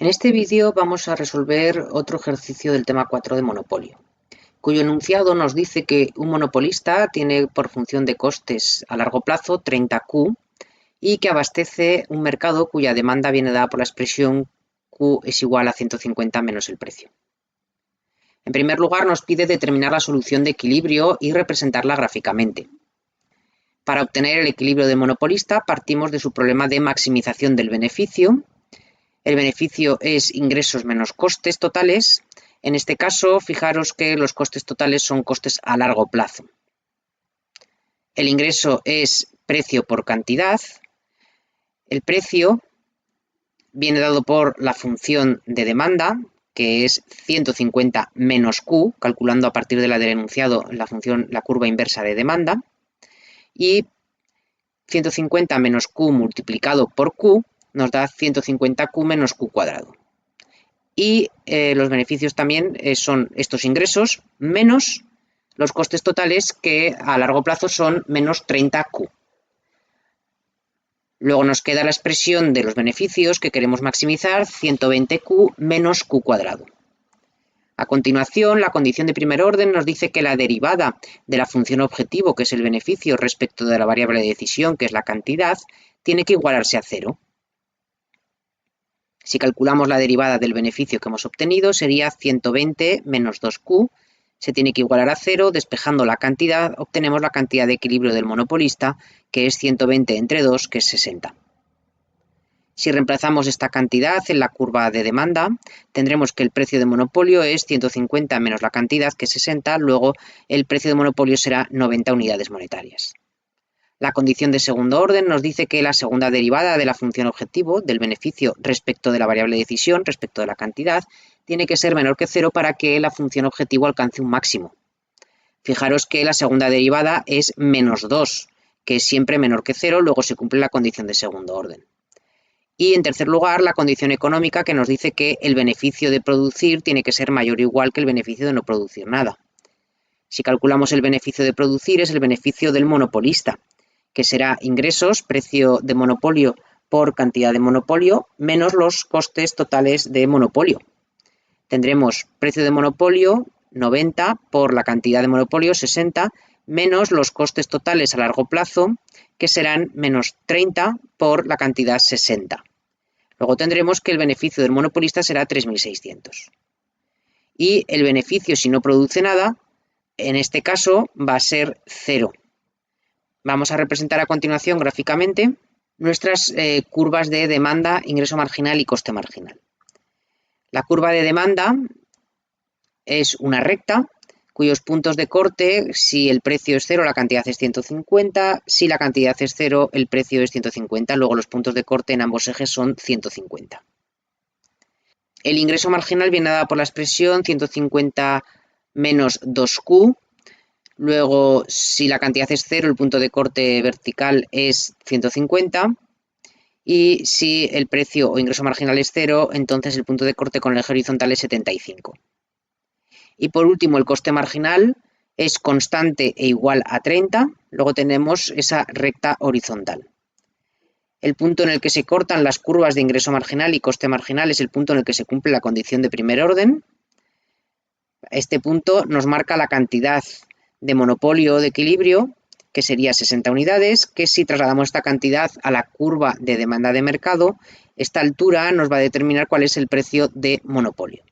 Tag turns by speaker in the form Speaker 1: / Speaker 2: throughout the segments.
Speaker 1: En este vídeo vamos a resolver otro ejercicio del tema 4 de monopolio, cuyo enunciado nos dice que un monopolista tiene por función de costes a largo plazo 30Q y que abastece un mercado cuya demanda viene dada por la expresión Q es igual a 150 menos el precio. En primer lugar, nos pide determinar la solución de equilibrio y representarla gráficamente. Para obtener el equilibrio de monopolista, partimos de su problema de maximización del beneficio. El beneficio es ingresos menos costes totales. En este caso, fijaros que los costes totales son costes a largo plazo. El ingreso es precio por cantidad. El precio viene dado por la función de demanda, que es 150 menos Q, calculando a partir de la del enunciado la curva inversa de demanda. Y 150 menos Q multiplicado por Q nos da 150Q menos Q cuadrado. Y los beneficios también son estos ingresos menos los costes totales, que a largo plazo son menos 30Q. Luego nos queda la expresión de los beneficios que queremos maximizar, 120Q menos Q cuadrado. A continuación, la condición de primer orden nos dice que la derivada de la función objetivo, que es el beneficio, respecto de la variable de decisión, que es la cantidad, tiene que igualarse a cero. Si calculamos la derivada del beneficio que hemos obtenido, sería 120 menos 2Q, se tiene que igualar a cero, despejando la cantidad, obtenemos la cantidad de equilibrio del monopolista, que es 120 entre 2, que es 60. Si reemplazamos esta cantidad en la curva de demanda, tendremos que el precio de monopolio es 150 menos la cantidad, que es 60, luego el precio de monopolio será 90 unidades monetarias. La condición de segundo orden nos dice que la segunda derivada de la función objetivo, del beneficio respecto de la variable de decisión, respecto de la cantidad, tiene que ser menor que 0 para que la función objetivo alcance un máximo. Fijaros que la segunda derivada es menos 2, que es siempre menor que 0, luego se cumple la condición de segundo orden. Y en tercer lugar, la condición económica, que nos dice que el beneficio de producir tiene que ser mayor o igual que el beneficio de no producir nada. Si calculamos el beneficio de producir, es el beneficio del monopolista, que será ingresos, precio de monopolio por cantidad de monopolio, menos los costes totales de monopolio. Tendremos precio de monopolio 90 por la cantidad de monopolio 60, menos los costes totales a largo plazo, que serán menos 30 por la cantidad 60. Luego tendremos que el beneficio del monopolista será 3.600. Y el beneficio, si no produce nada, en este caso va a ser 0. Vamos a representar a continuación gráficamente nuestras curvas de demanda, ingreso marginal y coste marginal. La curva de demanda es una recta cuyos puntos de corte, si el precio es 0, la cantidad es 150, si la cantidad es 0, el precio es 150, luego los puntos de corte en ambos ejes son 150. El ingreso marginal viene dado por la expresión 150 menos 2Q, luego si la cantidad es 0, el punto de corte vertical es 150, y si el precio o ingreso marginal es 0, entonces el punto de corte con el eje horizontal es 75. Y por último, el coste marginal es constante e igual a 30. Luego tenemos esa recta horizontal. El punto en el que se cortan las curvas de ingreso marginal y coste marginal es el punto en el que se cumple la condición de primer orden. Este punto nos marca la cantidad de monopolio de equilibrio, que sería 60 unidades, que si trasladamos esta cantidad a la curva de demanda de mercado, esta altura nos va a determinar cuál es el precio de monopolio.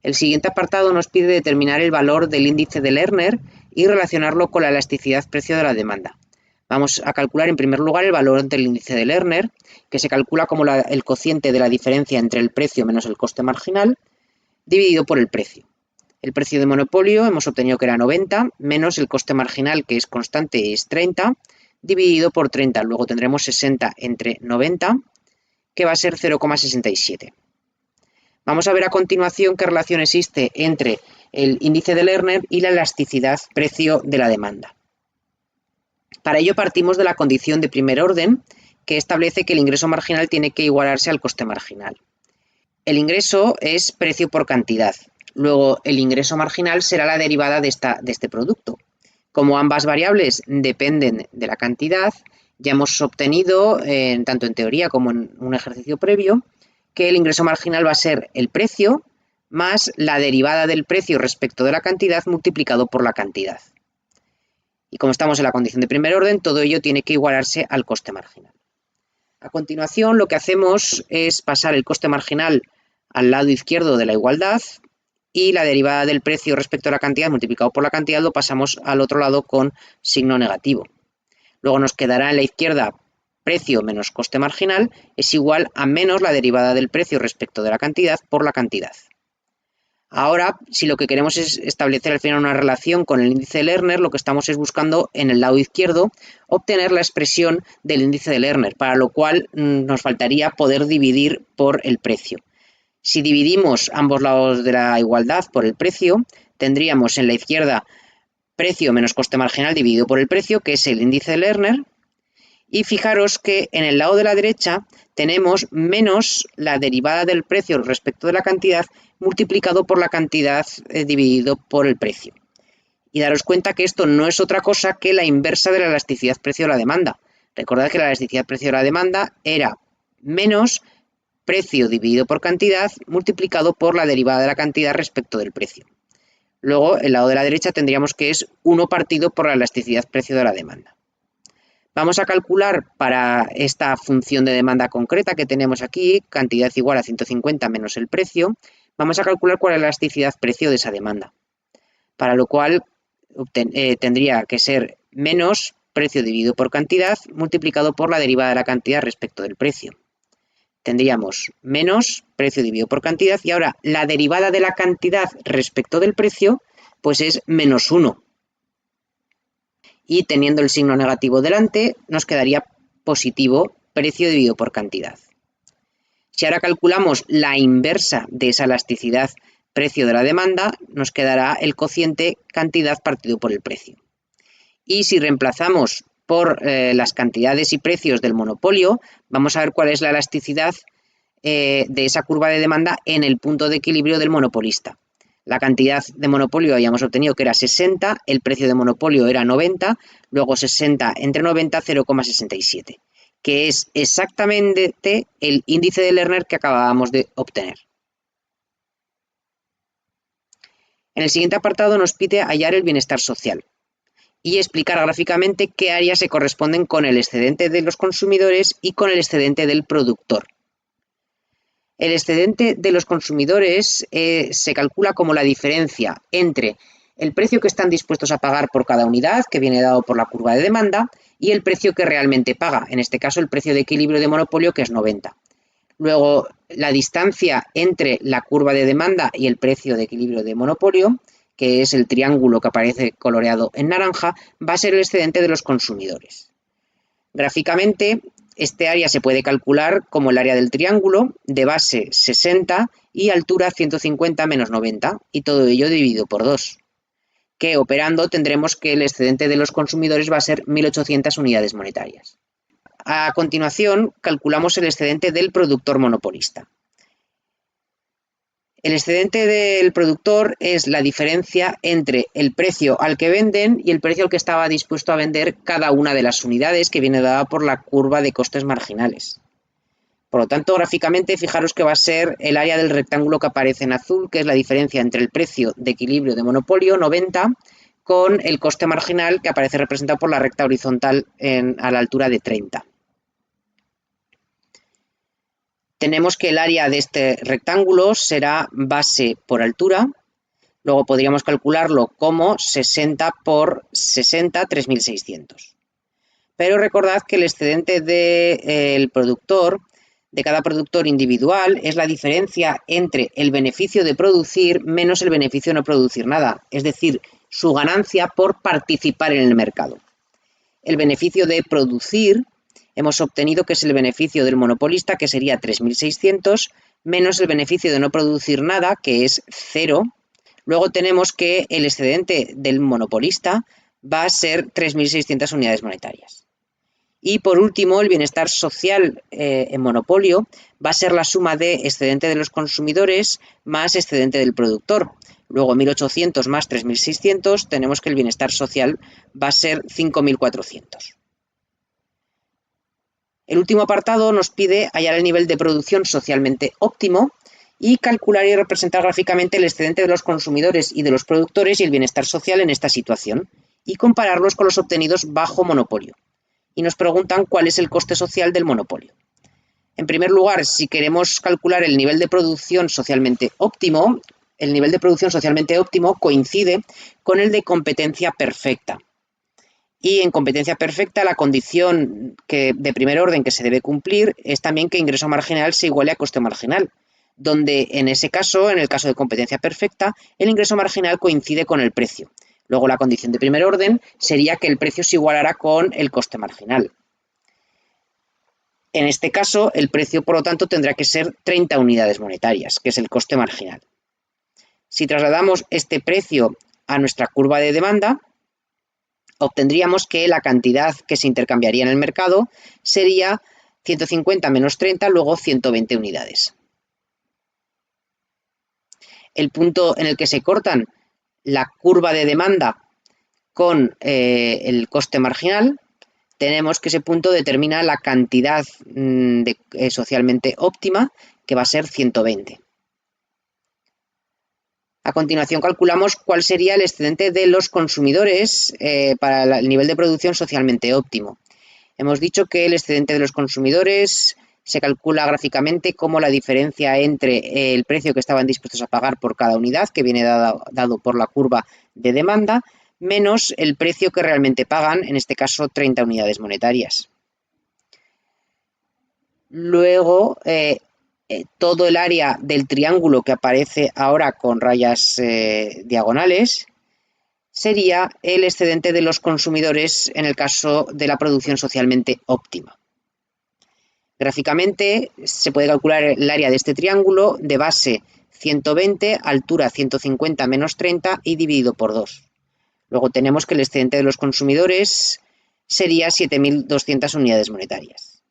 Speaker 1: El siguiente apartado nos pide determinar el valor del índice de Lerner y relacionarlo con la elasticidad precio de la demanda. Vamos a calcular en primer lugar el valor del índice de Lerner, que se calcula como el cociente de la diferencia entre el precio menos el coste marginal, dividido por el precio. El precio de monopolio hemos obtenido que era 90, menos el coste marginal, que es constante, es 30, dividido por 30. Luego tendremos 60 entre 90, que va a ser 0,67. Vamos a ver a continuación qué relación existe entre el índice de Lerner y la elasticidad precio de la demanda. Para ello partimos de la condición de primer orden, que establece que el ingreso marginal tiene que igualarse al coste marginal. El ingreso es precio por cantidad. Luego el ingreso marginal será la derivada de este producto. Como ambas variables dependen de la cantidad, Ya hemos obtenido, tanto en teoría como en un ejercicio previo, que el ingreso marginal va a ser el precio más la derivada del precio respecto de la cantidad multiplicado por la cantidad. Y como estamos en la condición de primer orden, todo ello tiene que igualarse al coste marginal. A continuación, lo que hacemos es pasar el coste marginal al lado izquierdo de la igualdad y la derivada del precio respecto a la cantidad multiplicado por la cantidad lo pasamos al otro lado con signo negativo. Luego nos quedará en la izquierda precio menos coste marginal es igual a menos la derivada del precio respecto de la cantidad por la cantidad. Ahora, si lo que queremos es establecer al final una relación con el índice de Lerner, lo que estamos es buscando en el lado izquierdo obtener la expresión del índice de Lerner, para lo cual nos faltaría poder dividir por el precio. Si dividimos ambos lados de la igualdad por el precio, tendríamos en la izquierda precio menos coste marginal dividido por el precio, que es el índice de Lerner, y fijaros que en el lado de la derecha tenemos menos la derivada del precio respecto de la cantidad multiplicado por la cantidad dividido por el precio. Y daros cuenta que esto no es otra cosa que la inversa de la elasticidad precio de la demanda. Recordad que la elasticidad precio de la demanda era menos precio dividido por cantidad multiplicado por la derivada de la cantidad respecto del precio. Luego, el lado de la derecha tendríamos que es 1 partido por la elasticidad precio de la demanda. Vamos a calcular para esta función de demanda concreta que tenemos aquí, cantidad igual a 150 menos el precio, vamos a calcular cuál es la elasticidad precio de esa demanda. Para lo cual tendría que ser menos precio dividido por cantidad multiplicado por la derivada de la cantidad respecto del precio. Tendríamos menos precio dividido por cantidad y ahora la derivada de la cantidad respecto del precio pues es menos 1. Y teniendo el signo negativo delante, nos quedaría positivo precio dividido por cantidad. Si ahora calculamos la inversa de esa elasticidad precio de la demanda, nos quedará el cociente cantidad partido por el precio. Y si reemplazamos por las cantidades y precios del monopolio, vamos a ver cuál es la elasticidad de esa curva de demanda en el punto de equilibrio del monopolista. La cantidad de monopolio habíamos obtenido que era 60, el precio de monopolio era 90, luego 60 entre 90, 0,67, que es exactamente el índice de Lerner que acabábamos de obtener. En el siguiente apartado nos pide hallar el bienestar social y explicar gráficamente qué áreas se corresponden con el excedente de los consumidores y con el excedente del productor. El excedente de los consumidores se calcula como la diferencia entre el precio que están dispuestos a pagar por cada unidad, que viene dado por la curva de demanda, y el precio que realmente paga, en este caso el precio de equilibrio de monopolio, que es 90. Luego, la distancia entre la curva de demanda y el precio de equilibrio de monopolio, que es el triángulo que aparece coloreado en naranja, va a ser el excedente de los consumidores. Gráficamente, este área se puede calcular como el área del triángulo, de base 60 y altura 150 menos 90, y todo ello dividido por 2, que operando tendremos que el excedente de los consumidores va a ser 1.800 unidades monetarias. A continuación, calculamos el excedente del productor monopolista. El excedente del productor es la diferencia entre el precio al que venden y el precio al que estaba dispuesto a vender cada una de las unidades, que viene dada por la curva de costes marginales. Por lo tanto, gráficamente, fijaros que va a ser el área del rectángulo que aparece en azul, que es la diferencia entre el precio de equilibrio de monopolio, 90, con el coste marginal, que aparece representado por la recta horizontal a la altura de 30. Tenemos que el área de este rectángulo será base por altura, luego podríamos calcularlo como 60 por 60, 3.600. Pero recordad que el excedente del productor, de cada productor individual, es la diferencia entre el beneficio de producir menos el beneficio de no producir nada, es decir, su ganancia por participar en el mercado. El beneficio de producir hemos obtenido que es el beneficio del monopolista, que sería 3.600, menos el beneficio de no producir nada, que es 0. Luego tenemos que el excedente del monopolista va a ser 3.600 unidades monetarias. Y por último, el bienestar social en monopolio va a ser la suma de excedente de los consumidores más excedente del productor. Luego 1.800 más 3.600, tenemos que el bienestar social va a ser 5.400. El último apartado nos pide hallar el nivel de producción socialmente óptimo y calcular y representar gráficamente el excedente de los consumidores y de los productores y el bienestar social en esta situación, y compararlos con los obtenidos bajo monopolio. Y nos preguntan cuál es el coste social del monopolio. En primer lugar, si queremos calcular el nivel de producción socialmente óptimo, el nivel de producción socialmente óptimo coincide con el de competencia perfecta. Y en competencia perfecta, la condición de primer orden que se debe cumplir es también que ingreso marginal se iguale a coste marginal, donde en ese caso, en el caso de competencia perfecta, el ingreso marginal coincide con el precio. Luego la condición de primer orden sería que el precio se igualara con el coste marginal. En este caso, el precio, por lo tanto, tendrá que ser 30 unidades monetarias, que es el coste marginal. Si trasladamos este precio a nuestra curva de demanda, obtendríamos que la cantidad que se intercambiaría en el mercado sería 150 menos 30, luego 120 unidades. El punto en el que se cortan la curva de demanda con el coste marginal, tenemos que ese punto determina la cantidad socialmente óptima, que va a ser 120. A continuación calculamos cuál sería el excedente de los consumidores para el nivel de producción socialmente óptimo. Hemos dicho que el excedente de los consumidores se calcula gráficamente como la diferencia entre el precio que estaban dispuestos a pagar por cada unidad, que viene dado por la curva de demanda, menos el precio que realmente pagan, en este caso 30 unidades monetarias. Luego, todo el área del triángulo que aparece ahora con rayas diagonales sería el excedente de los consumidores en el caso de la producción socialmente óptima. Gráficamente se puede calcular el área de este triángulo de base 120, altura 150 menos 30 y dividido por 2. Luego tenemos que el excedente de los consumidores sería 7.200 unidades monetarias.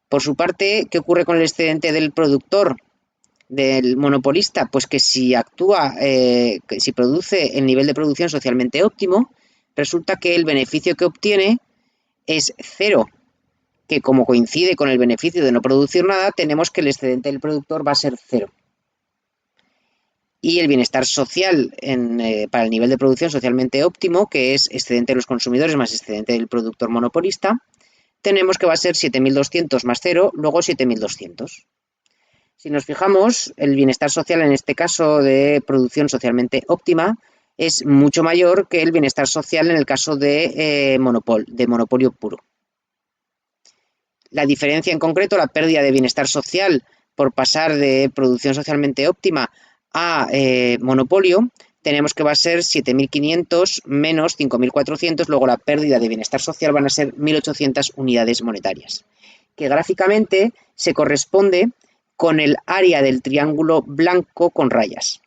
Speaker 1: Por su parte, ¿qué ocurre con el excedente del productor, del monopolista? Pues que si si produce el nivel de producción socialmente óptimo, resulta que el beneficio que obtiene es cero, que como coincide con el beneficio de no producir nada, tenemos que el excedente del productor va a ser cero. Y el bienestar social para el nivel de producción socialmente óptimo, que es excedente de los consumidores más excedente del productor monopolista, tenemos que va a ser 7.200 más 0, luego 7.200. Si nos fijamos, el bienestar social en este caso de producción socialmente óptima es mucho mayor que el bienestar social en el caso de monopolio puro. La diferencia en concreto, la pérdida de bienestar social por pasar de producción socialmente óptima a monopolio, tenemos que va a ser 7.500 menos 5.400, luego la pérdida de bienestar social van a ser 1.800 unidades monetarias, que gráficamente se corresponde con el área del triángulo blanco con rayas.